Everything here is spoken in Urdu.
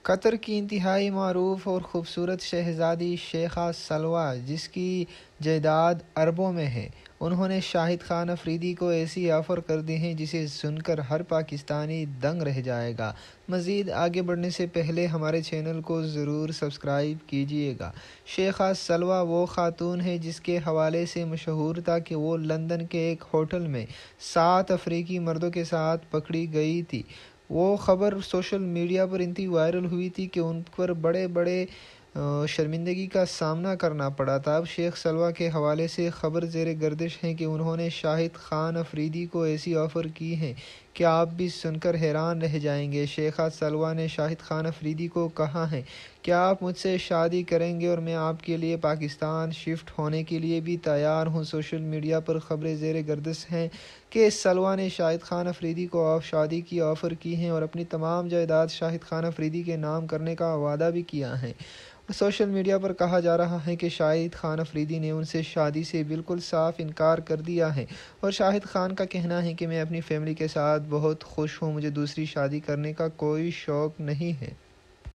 قطر کی انتہائی معروف اور خوبصورت شہزادی شیخہ سلویٰ، جس کی جائیداد اربوں میں ہے، انہوں نے شاہد خان افریدی کو ایسی آفر کر دی ہے جسے سن کر ہر پاکستانی دنگ رہ جائے گا۔ مزید آگے بڑھنے سے پہلے ہمارے چینل کو ضرور سبسکرائب کیجیے گا۔ شیخہ سلویٰ وہ خاتون ہے جس کے حوالے سے مشہور تھا کہ وہ لندن کے ایک ہوٹل میں 7 افریقی مردوں کے ساتھ پکڑی گئی تھی۔ وہ خبر سوشل میڈیا پر انتہائی وائرل ہوئی تھی کہ ان پر بڑے شرمندگی کا سامنا کرنا پڑا تھا۔ اب شیخ سلویٰ کے حوالے سے خبر زیر گردش ہے کہ انہوں نے شاہد خان افریدی کو ایسی آفر کی ہے کہ آپ بھی سن کر حیران رہ جائیں گے۔ شیخہ سلویٰ نے شاہد خان افریدی کو کہا ہے کہ آپ مجھ سے شادی کریں گے اور میں آپ کے لیے پاکستان شفٹ ہونے کے لیے بھی تیار ہوں۔ سوشل میڈیا پر خبریں زیر گردش ہیں کہ سلویٰ نے شاہد خان افریدی کو شادی کی آفر کی ہے اور اپنی تمام جائیداد شاہد خان افریدی کے نام کرنے کا وعدہ بھی کیا ہے۔ سوشل میڈیا پر کہا جا رہا ہے کہ شاہد خان افریدی نے ان سے شادی سے بالکل صاف انکار کر دیا ہے اور شاہد خان کا کہنا ہے کہ میں اپنی فیملی کے ساتھ بہت خوش ہوں، مجھے دوسری شادی کرنے کا کوئی شوق نہیں ہے۔